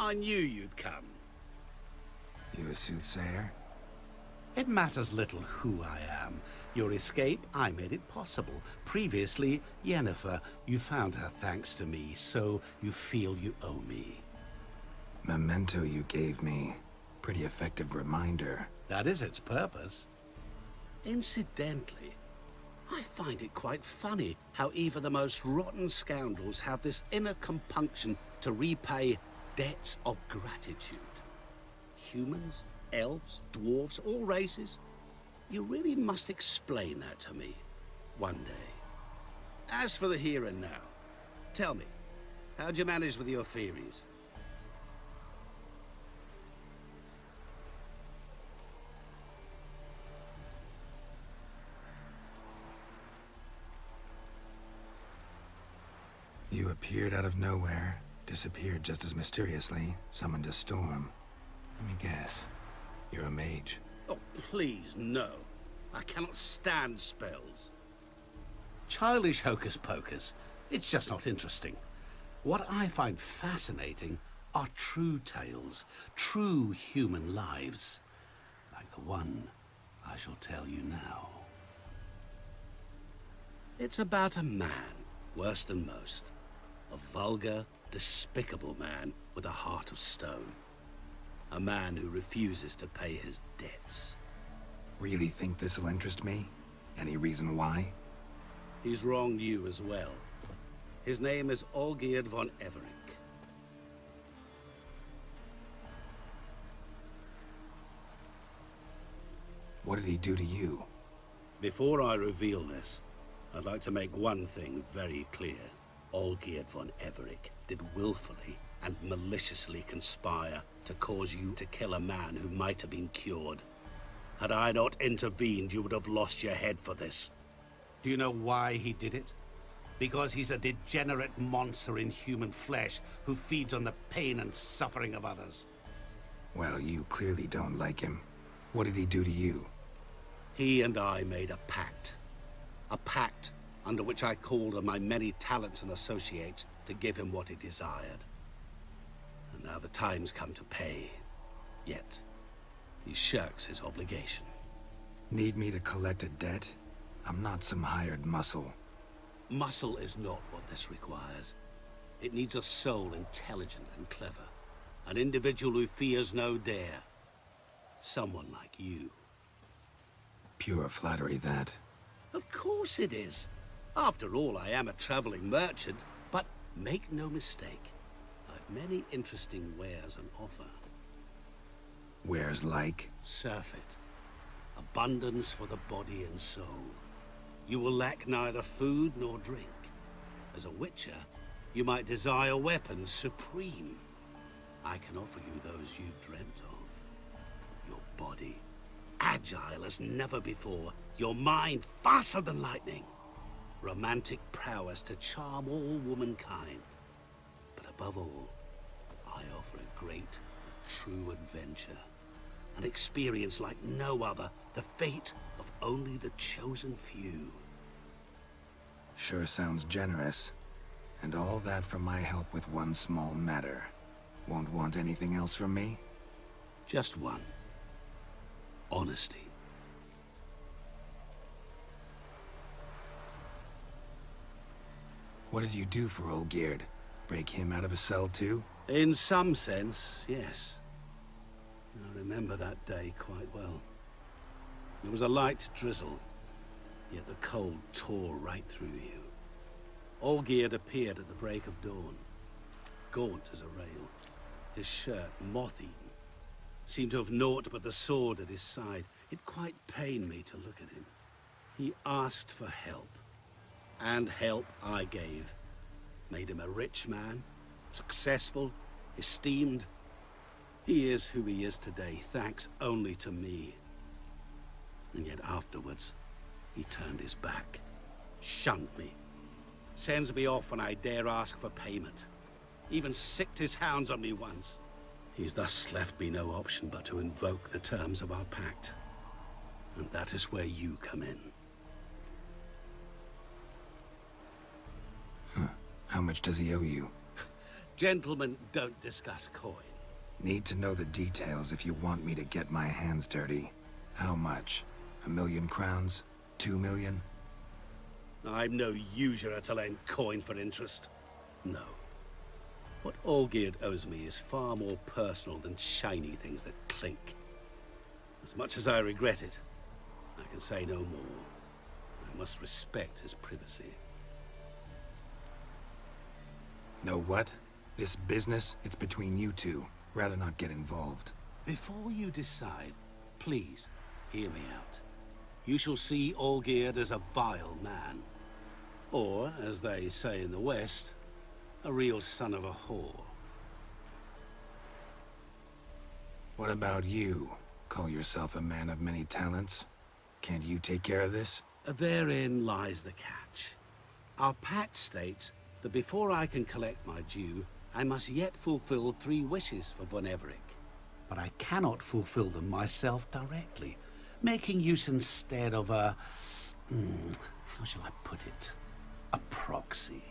I knew you'd come. You a soothsayer? It matters little who I am. Your escape, I made it possible. Previously, Yennefer, you found her thanks to me, so you feel you owe me. Memento you gave me. Pretty effective reminder. That is its purpose. Incidentally, I find it quite funny how even the most rotten scoundrels have this inner compunction to repay debts of gratitude. Humans, elves, dwarves, all races. You really must explain that to me one day. As for the here and now, tell me, how'd you manage with your theories? You appeared out of nowhere, disappeared just as mysteriously, summoned a storm. Let me guess. You're a mage. Oh, please, no. I cannot stand spells. Childish hocus pocus. It's just not interesting. What I find fascinating are true tales, true human lives, like the one I shall tell you now. It's about a man, worse than most. A vulgar, despicable man with a heart of stone. A man who refuses to pay his debts. Really think this'll interest me? Any reason why? He's wronged you as well. His name is Olgierd von Everink. What did he do to you? Before I reveal this, I'd like to make one thing very clear. Olgierd von Everink did willfully and maliciously conspire to cause you to kill a man who might have been cured. Had I not intervened, you would have lost your head for this. Do you know why he did it? Because he's a degenerate monster in human flesh who feeds on the pain and suffering of others. Well, you clearly don't like him. What did he do to you? He and I made a pact. A pact under which I called on my many talents and associates to give him what he desired. And now the time's come to pay. Yet, he shirks his obligation. Need me to collect a debt? I'm not some hired muscle. Muscle is not what this requires. It needs a soul intelligent and clever. An individual who fears no dare. Someone like you. Pure flattery, that. Of course it is. After all, I am a traveling merchant, but make no mistake. I've many interesting wares on offer. Wares like? Surfeit. Abundance for the body and soul. You will lack neither food nor drink. As a witcher, you might desire weapons supreme. I can offer you those you've dreamt of. Your body, agile as never before. Your mind, faster than lightning. Romantic prowess to charm all womankind. But above all, I offer a great, a true adventure. An experience like no other, the fate of only the chosen few. Sure sounds generous. And all that for my help with one small matter. Won't want anything else from me? Just one. Honesty. What did you do for Olgierd? Break him out of a cell too? In some sense, yes. I remember that day quite well. There was a light drizzle, yet the cold tore right through you. Olgierd appeared at the break of dawn, gaunt as a rail, his shirt moth-eaten. Seemed to have naught but the sword at his side. It quite pained me to look at him. He asked for help, and help I gave. Made him a rich man, successful, esteemed. He is who he is today, thanks only to me. And yet afterwards, he turned his back, shunned me, sends me off when I dare ask for payment. Even sicked his hounds on me once. He's thus left me no option but to invoke the terms of our pact. And that is where you come in. Huh. How much does he owe you? Gentlemen don't discuss coin. Need to know the details if you want me to get my hands dirty. How much? 1,000,000 crowns? 2,000,000? I'm no usurer to lend coin for interest. No. What Olgierd owes me is far more personal than shiny things that clink. As much as I regret it, I can say no more. I must respect his privacy. Know what? This business, it's between you two. Rather not get involved. Before you decide, please hear me out. You shall see Olgierd as a vile man. Or, as they say in the West, a real son of a whore. What about you? Call yourself a man of many talents? Can't you take care of this? Therein lies the catch. Our pact states that before I can collect my due, I must yet fulfill 3 wishes for Von Everec. But I cannot fulfill them myself directly, making use instead of a... how shall I put it? A proxy.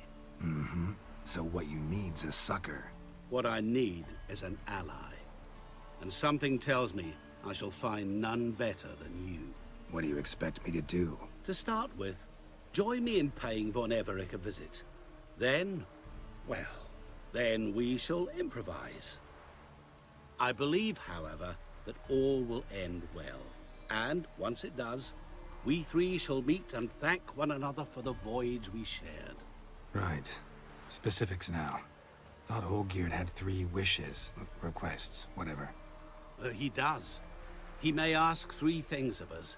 So what you need's a sucker. What I need is an ally. And something tells me I shall find none better than you. What do you expect me to do? To start with, join me in paying Von Everec a visit. Then, well, then we shall improvise. I believe, however, that all will end well. And once it does, we 3 shall meet and thank one another for the voyage we shared. Right. Specifics now. Thought Olgierd had 3 wishes, requests, whatever. He does. He may ask 3 things of us,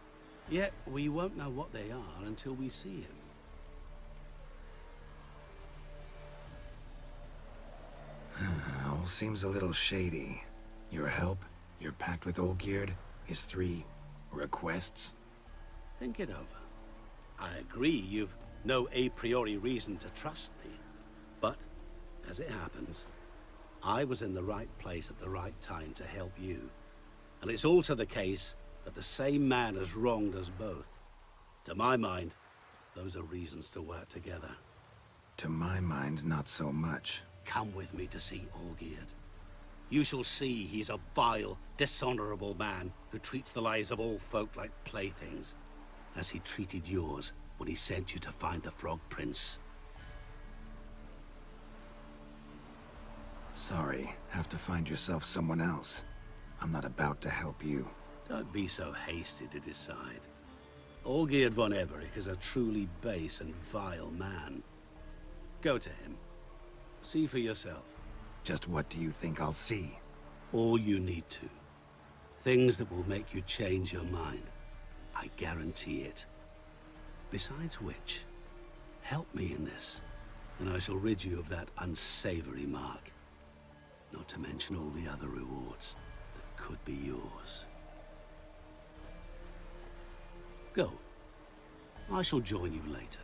yet we won't know what they are until we see him. All seems a little shady. Your help, your pact with Olgierd, his 3 requests. Think it over. I agree you've no a priori reason to trust me. But, as it happens, I was in the right place at the right time to help you. And it's also the case that the same man has wronged us both. To my mind, those are reasons to work together. To my mind, not so much. Come with me to see Olgierd. You shall see he's a vile, dishonorable man who treats the lives of all folk like playthings, as he treated yours when he sent you to find the Frog Prince. Sorry, have to find yourself someone else. I'm not about to help you. Don't be so hasty to decide. Olgierd von Everec is a truly base and vile man. Go to him. See for yourself. Just what do you think I'll see? All you need to. Things that will make you change your mind. I guarantee it. Besides which, help me in this, and I shall rid you of that unsavory mark. Not to mention all the other rewards that could be yours. Go. I shall join you later.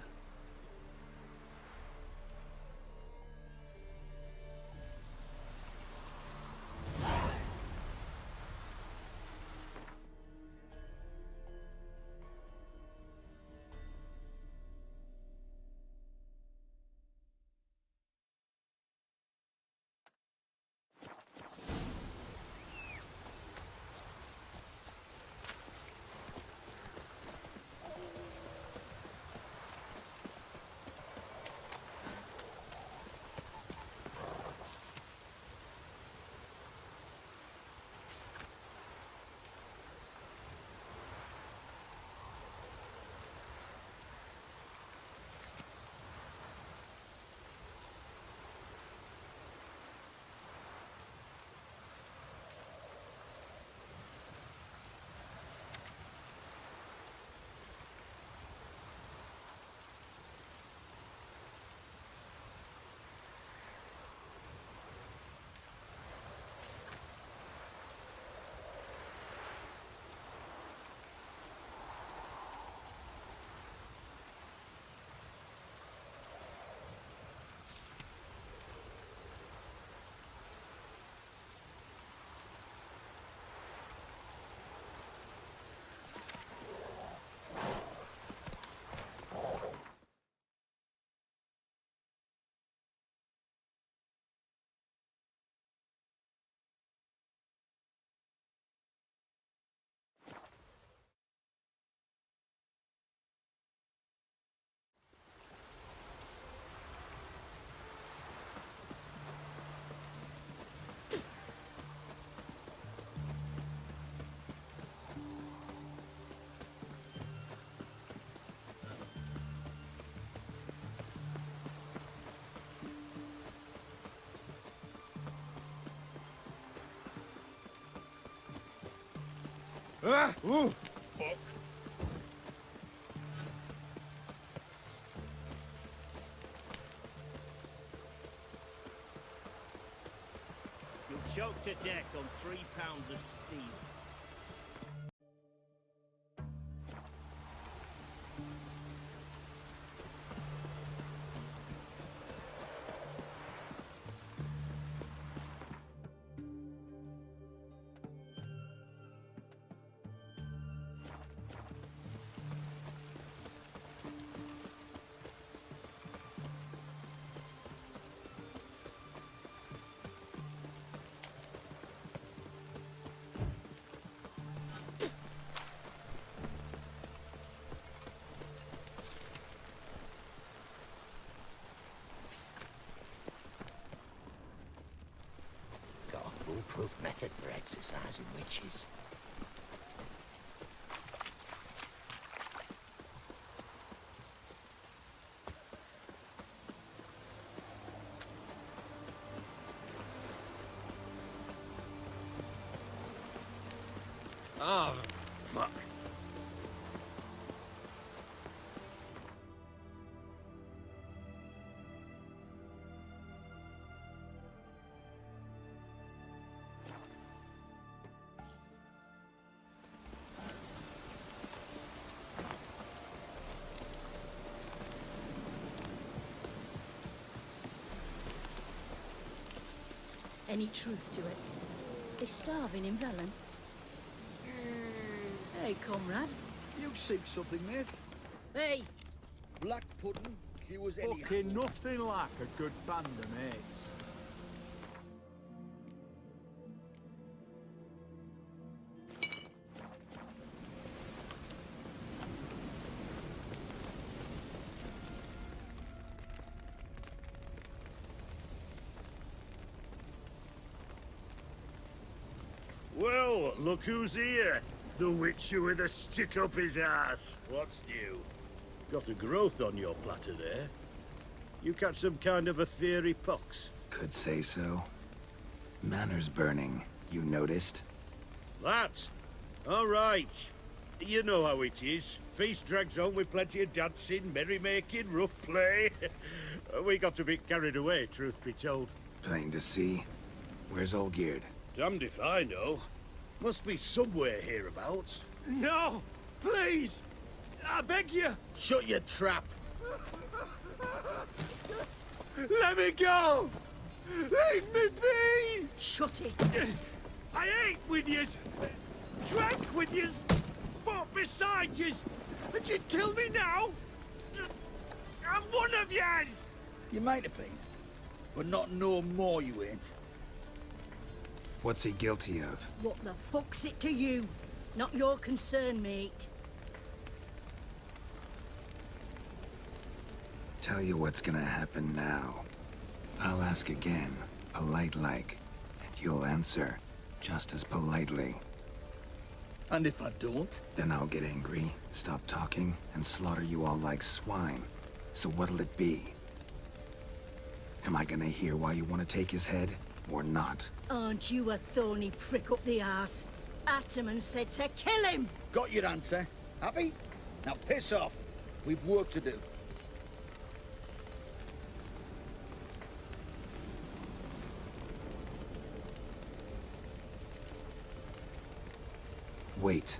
Ah! Ooh! Fuck. You'll choke to death on 3 pounds of steel. Got a foolproof method for exercising witches. Oh, fuck. Any truth to it? They're starving in Velen. Hey, comrade. You seek something, mate? Hey! Black pudding cures any Fucking nothing like a good band of mates. Well, look who's here. The Witcher with a stick up his ass. What's new? Got a growth on your platter there. You catch some kind of a fiery pox? Could say so. Manor's burning, you noticed? That? All right. You know how it is. Feast drags on with plenty of dancing, merrymaking, rough play. We got a bit carried away, truth be told. Plain to see. Where's Olgierd? Damned if I know. Must be somewhere hereabouts. No! Please! I beg you! Shut your trap! Let me go! Leave me be! Shut it! I ate with yous! Drank with yous! Fought beside yous! And you kill me now? I'm one of yous! You might have been, but not no more you ain't. What's he guilty of? What the fuck's it to you? Not your concern, mate. Tell you what's gonna happen now. I'll ask again, polite-like, and you'll answer, just as politely. And if I don't? Then I'll get angry, stop talking, and slaughter you all like swine. So what'll it be? Am I gonna hear why you want to take his head, or not? Aren't you a thorny prick up the arse? Ataman said to kill him! Got your answer. Happy? Now piss off. We've work to do. Wait.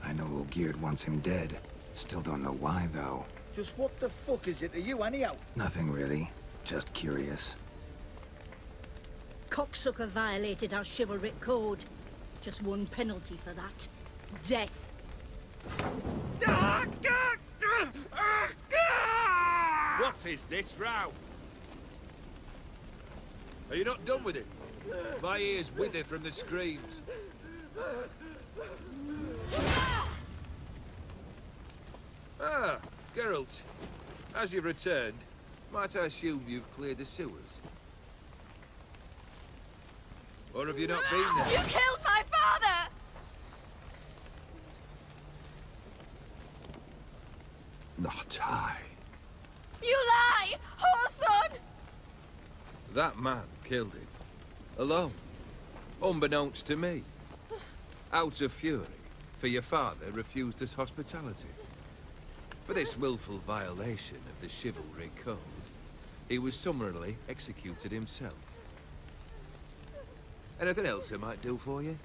I know Olgierd wants him dead. Still don't know why, though. Just what the fuck is it to you, anyhow? Nothing really. Just curious. Cocksucker violated our chivalric code. Just one penalty for that. Death. What is this row? Are you not done with it? My ears wither from the screams. Ah, Geralt. As you've returned, might I assume you've cleared the sewers? Or have you not been there? You killed my father! Not I. You lie! Whoreson! That man killed him. Alone. Unbeknownst to me. Out of fury, for your father refused us hospitality. For this willful violation of the chivalry code, he was summarily executed himself. Anything else I might do for you?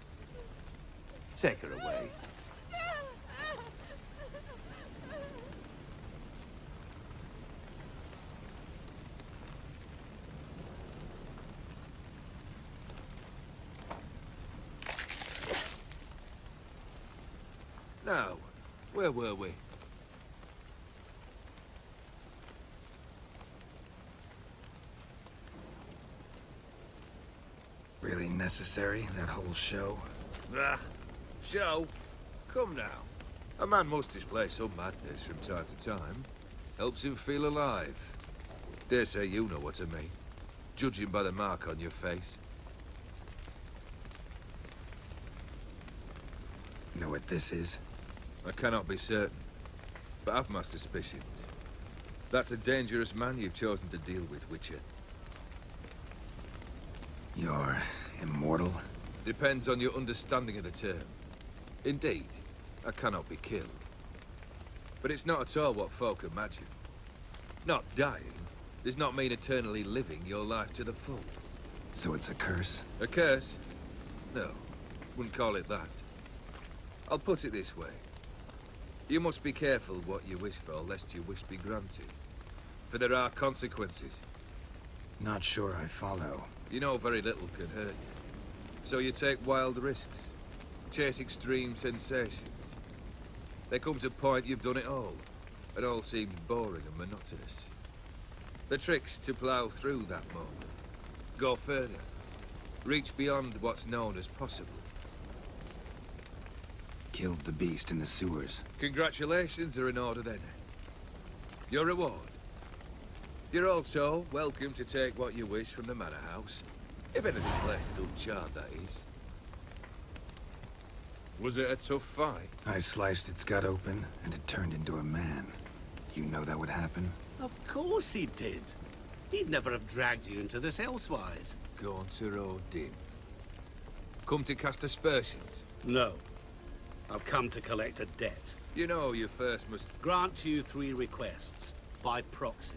Take her away. Now, where were we? Really necessary, that whole show? Ah, show? Come now. A man must display some madness from time to time. Helps him feel alive. Dare say you know what I mean, judging by the mark on your face. Know what this is? I cannot be certain, but I've my suspicions. That's a dangerous man you've chosen to deal with, Witcher. You're immortal? Depends on your understanding of the term. Indeed, I cannot be killed. But it's not at all what folk imagine. Not dying does not mean eternally living your life to the full. So it's a curse? A curse? No, wouldn't call it that. I'll put it this way. You must be careful what you wish for, lest your wish be granted. For there are consequences. Not sure I follow. You know very little can hurt you. So you take wild risks. Chase extreme sensations. There comes a point you've done it all. It all seems boring and monotonous. The trick's to plough through that moment. Go further. Reach beyond what's known as possible. Killed the beast in the sewers. Congratulations are in order then. Your reward. You're also welcome to take what you wish from the manor house. If anything's left uncharred, that is. Was it a tough fight? I sliced its gut open, and it turned into a man. You know that would happen? Of course he did. He'd never have dragged you into this elsewise. Gaunter O'Dim. Come to cast aspersions? No. I've come to collect a debt. You know you first must... Grant you 3 requests, by proxy.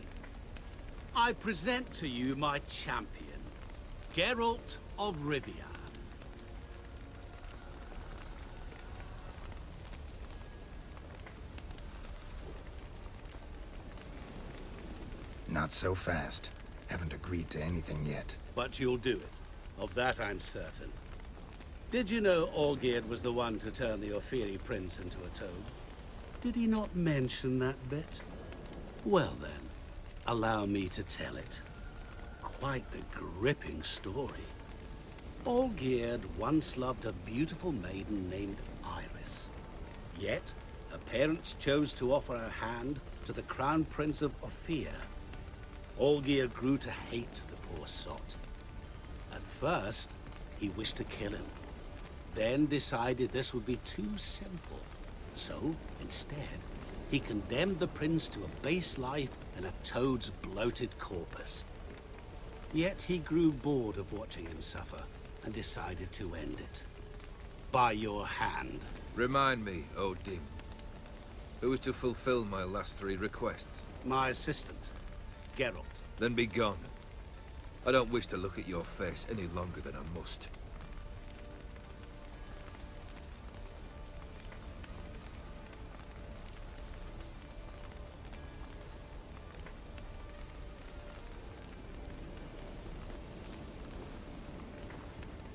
I present to you my champion, Geralt of Rivia. Not so fast. Haven't agreed to anything yet. But you'll do it. Of that I'm certain. Did you know Olgierd was the one to turn the Ophiri prince into a toad? Did he not mention that bit? Well then, allow me to tell it. Quite the gripping story. Olgierd once loved a beautiful maiden named Iris. Yet, her parents chose to offer her hand to the Crown Prince of Ophir. Olgierd grew to hate the poor sot. At first, he wished to kill him. Then decided this would be too simple. So, instead, he condemned the prince to a base life in a toad's bloated corpus. Yet he grew bored of watching him suffer and decided to end it. By your hand. Remind me, O'Dim. Who is to fulfill my last 3 requests? My assistant, Geralt. Then be gone. I don't wish to look at your face any longer than I must.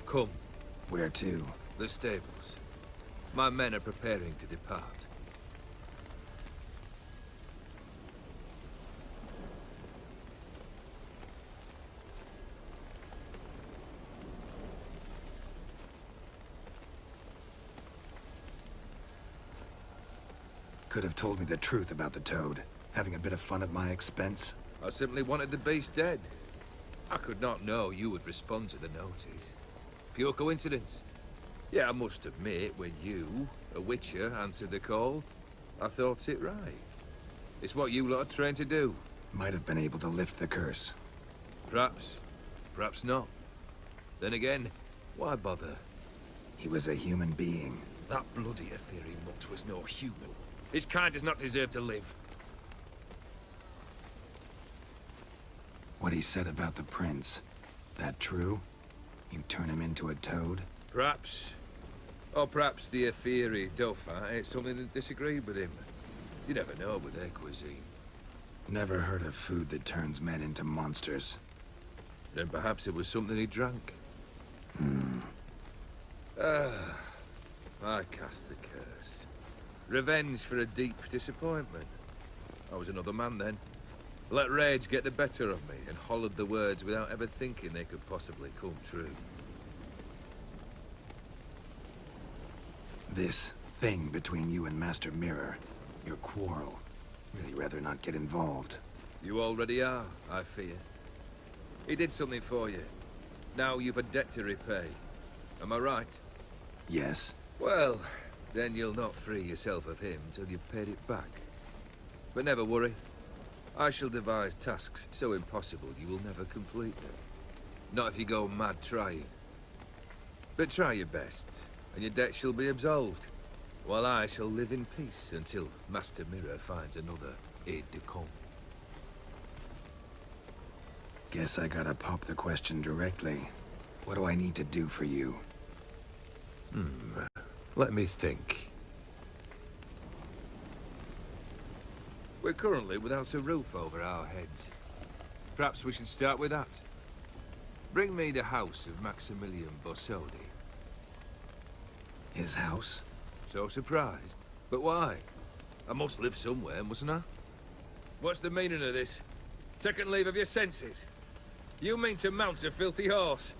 Come. Where to? The stables. My men are preparing to depart. Could have told me the truth about the toad. Having a bit of fun at my expense. I simply wanted the beast dead. I could not know you would respond to the notice. Pure coincidence. Yeah, I must admit, when you, a Witcher, answered the call, I thought it right. It's what you lot are trained to do. Might have been able to lift the curse. Perhaps. Perhaps not. Then again, why bother? He was a human being. That bloody Aetheri mutt was no human. His kind does not deserve to live. What he said about the prince, that true? You turn him into a toad? Perhaps. Or perhaps the Aetheri Dauphin ate something that disagreed with him. You never know with their cuisine. Never heard of food that turns men into monsters. Then perhaps it was something he drank. I cast the curse. Revenge for a deep disappointment. I was another man then. Let rage get the better of me and hollered the words without ever thinking they could possibly come true. This thing between you and Master Mirror, your quarrel, really rather not get involved. You already are, I fear. He did something for you. Now you've a debt to repay. Am I right? Yes? Well, then you'll not free yourself of him till you've paid it back. But never worry. I shall devise tasks so impossible you will never complete them. Not if you go mad trying. But try your best, and your debt shall be absolved, while I shall live in peace until Master Mirror finds another aide-de-camp. Guess I gotta pop the question directly. What do I need to do for you? Let me think. We're currently without a roof over our heads. Perhaps we should start with that. Bring me the house of Maximilian Borsodi. His house? So surprised. But why? I must live somewhere, mustn't I? What's the meaning of this? Second leave of your senses? You mean to mount a filthy horse?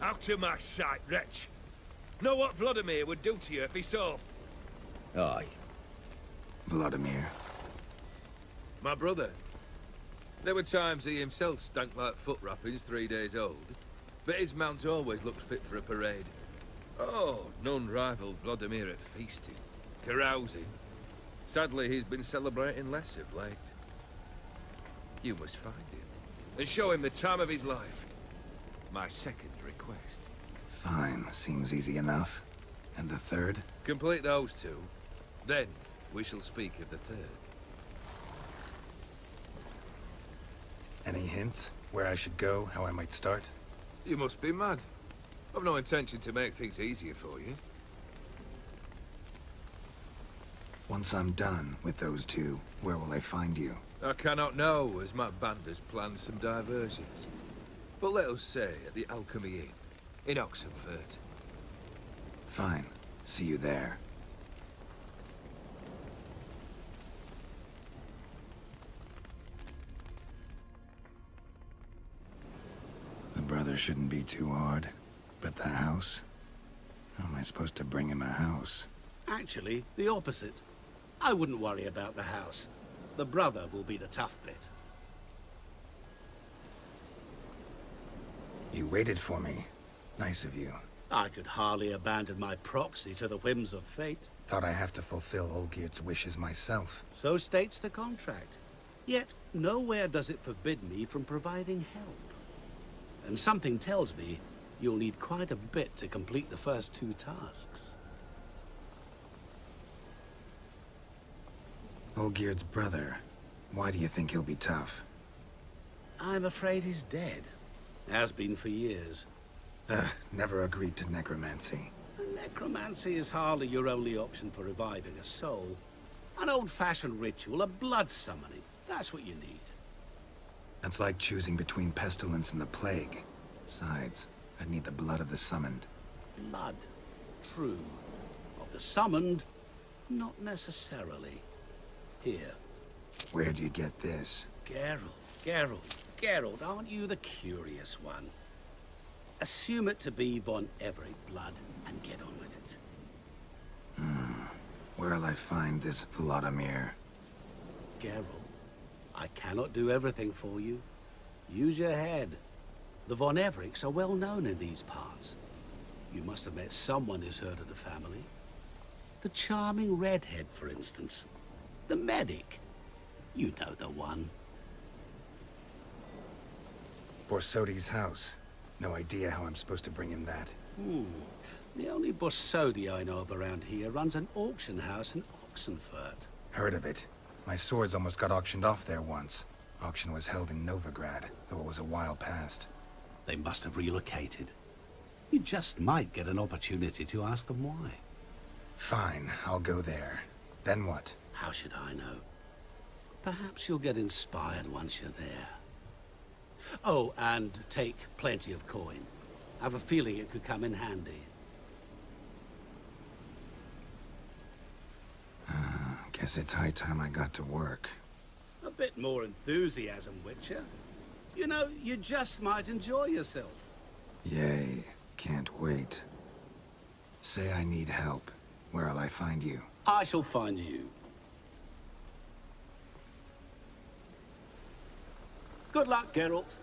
Out of my sight, wretch! Know what Vladimir would do to you if he saw? Aye. Vladimir. My brother. There were times he himself stank like foot wrappings 3 days old, but his mount always looked fit for a parade. Oh, none rivaled Vladimir at feasting, carousing. Sadly, he's been celebrating less of late. You must find him, and show him the time of his life. My second request. Fine, seems easy enough. And the third? Complete those two, then we shall speak of the third. Any hints? Where I should go, how I might start? You must be mad. I've no intention to make things easier for you. Once I'm done with those two, where will I find you? I cannot know, as my band has planned some diversions. But let us say at the Alchemy Inn, in Oxenfurt. Fine. See you there. The brother shouldn't be too hard. But the house? How am I supposed to bring him a house? Actually, the opposite. I wouldn't worry about the house. The brother will be the tough bit. You waited for me. Nice of you. I could hardly abandon my proxy to the whims of fate. Thought I have to fulfill Olgierd's wishes myself. So states the contract. Yet, nowhere does it forbid me from providing help. And something tells me you'll need quite a bit to complete the first two tasks. Olgierd's brother. Why do you think he'll be tough? I'm afraid he's dead. Has been for years. Never agreed to necromancy. Necromancy is hardly your only option for reviving a soul. An old-fashioned ritual, a blood summoning. That's what you need. That's like choosing between pestilence and the plague. Besides, I'd need the blood of the summoned. Blood. True. Of the summoned, not necessarily. Here. Where do you get this? Geralt, aren't you the curious one? Assume it to be von Everett blood and get on with it. Where'll I find this Vladimir? Geralt, I cannot do everything for you. Use your head. The von Evericks are well known in these parts. You must have met someone who's heard of the family. The charming redhead, for instance. The medic. You know the one. Borsodi's house. No idea how I'm supposed to bring him that. The only Bossodi I know of around here runs an auction house in Oxenfurt. Heard of it. My swords almost got auctioned off there once. Auction was held in Novigrad, though it was a while past. They must have relocated. You just might get an opportunity to ask them why. Fine, I'll go there. Then what? How should I know? Perhaps you'll get inspired once you're there. Oh, and take plenty of coin. I have a feeling it could come in handy. Guess it's high time I got to work. A bit more enthusiasm, Witcher. You know, you just might enjoy yourself. Yay, can't wait. Say I need help. Where'll I find you? I shall find you. Good luck, Geralt.